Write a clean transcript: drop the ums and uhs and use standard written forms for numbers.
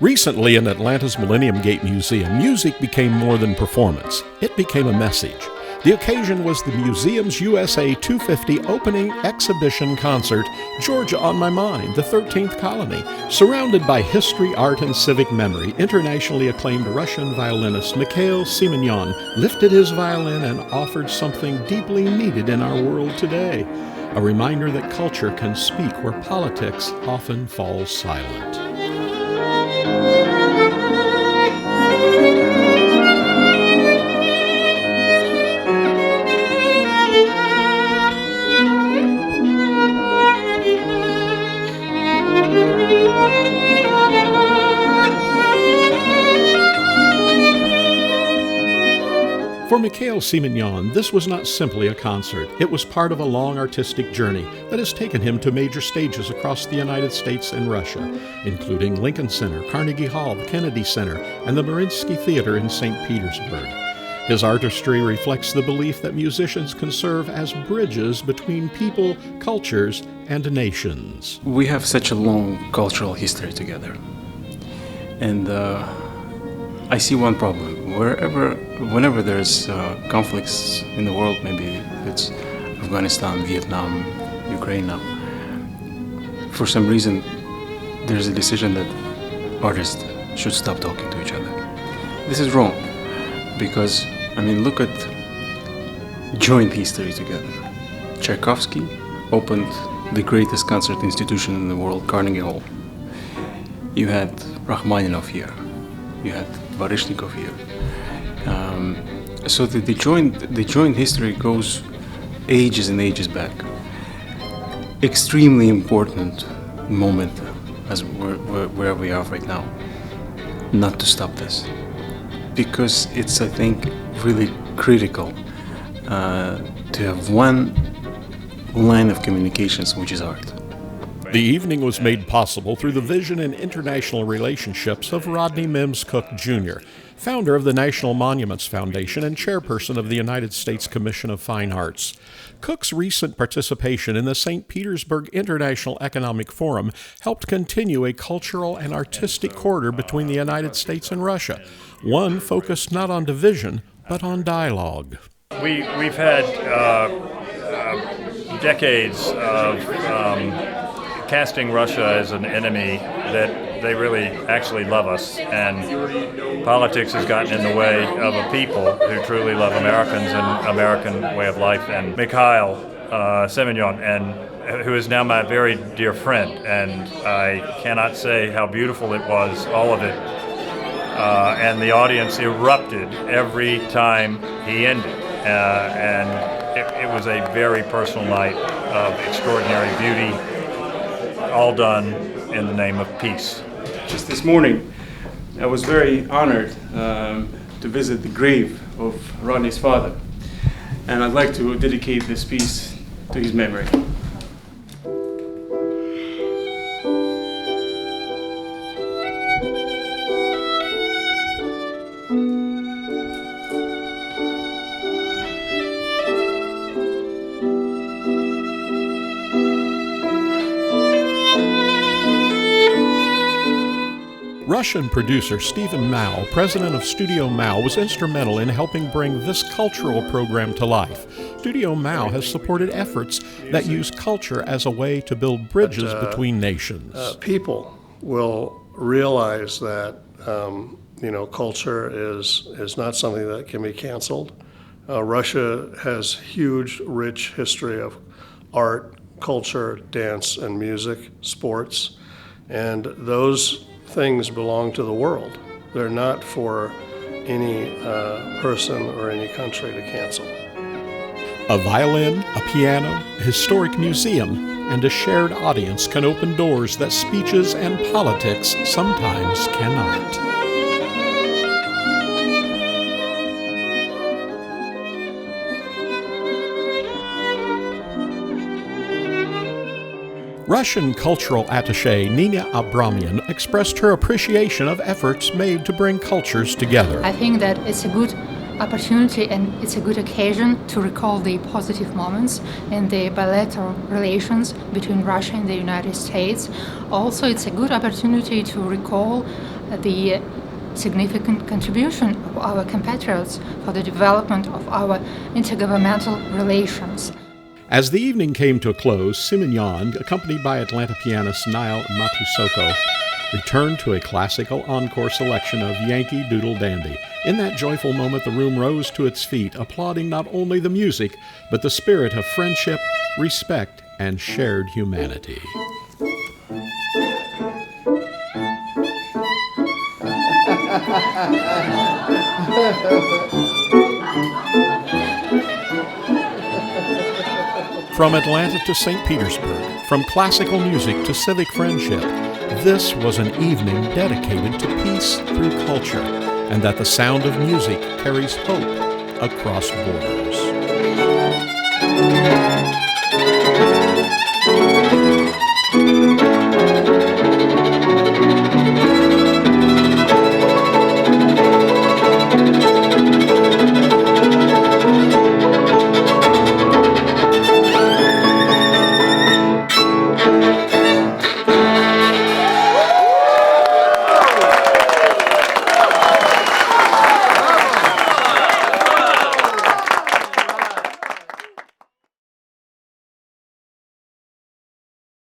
Recently, in Atlanta's Millennium Gate Museum, music became more than performance. It became a message. The occasion was the museum's USA 250 opening exhibition concert, Georgia on My Mind, the 13th Colony. Surrounded by history, art, and civic memory, internationally acclaimed Russian violinist Mikhail Simonyan lifted his violin and offered something deeply needed in our world today, a reminder that culture can speak where politics often falls silent. For Mikhail Simonyan, this was not simply a concert. It was part of a long artistic journey that has taken him to major stages across the United States and Russia, including Lincoln Center, Carnegie Hall, the Kennedy Center, and the Mariinsky Theater in St. Petersburg. His artistry reflects the belief that musicians can serve as bridges between people, cultures, and nations. We have such a long cultural history together. And I see one problem. Whenever there's conflicts in the world, maybe it's Afghanistan, Vietnam, Ukraine now, for some reason there's a decision that artists should stop talking to each other. This is wrong, because, look at joint history together. Tchaikovsky opened the greatest concert institution in the world, Carnegie Hall. You had Rachmaninoff here. You had Baryshnikov here. So the joint history goes ages and ages back. Extremely important moment as where we are right now. Not to stop this, because it's, I think, really critical to have one line of communications, which is art. The evening was made possible through the vision and international relationships of Rodney Mims Cook, Jr., founder of the National Monuments Foundation and chairperson of the United States Commission of Fine Arts. Cook's recent participation in the St. Petersburg International Economic Forum helped continue a cultural and artistic corridor between the United States and Russia, one focused not on division, but on dialogue. We've had decades of casting Russia as an enemy, that they really actually love us, and politics has gotten in the way of a people who truly love Americans and American way of life. And Mikhail Simonyan, and who is now my very dear friend, and I cannot say how beautiful it was, all of it, and the audience erupted every time he ended, and it was a very personal night of extraordinary beauty, all done in the name of peace. Just this morning, I was very honored to visit the grave of Rodney's father, and I'd like to dedicate this piece to his memory. Russian producer Stephen Mao, president of Studio Mao, was instrumental in helping bring this cultural program to life. Studio Mao has supported efforts that use culture as a way to build bridges between nations. People will realize that culture is not something that can be canceled. Russia has huge, rich history of art, culture, dance, and music, sports, and those things belong to the world. They're not for any person or any country to cancel. A violin, a piano, a historic museum, and a shared audience can open doors that speeches and politics sometimes cannot. Russian cultural attaché Nina Abramian expressed her appreciation of efforts made to bring cultures together. I think that it's a good opportunity and it's a good occasion to recall the positive moments in the bilateral relations between Russia and the United States. Also, it's a good opportunity to recall the significant contribution of our compatriots for the development of our intergovernmental relations. As the evening came to a close, Simonyan, accompanied by Atlanta pianist Niall Matusoko, returned to a classical encore selection of Yankee Doodle Dandy. In that joyful moment, the room rose to its feet, applauding not only the music, but the spirit of friendship, respect, and shared humanity. From Atlanta to St. Petersburg, from classical music to civic friendship, this was an evening dedicated to peace through culture, and that the sound of music carries hope across borders.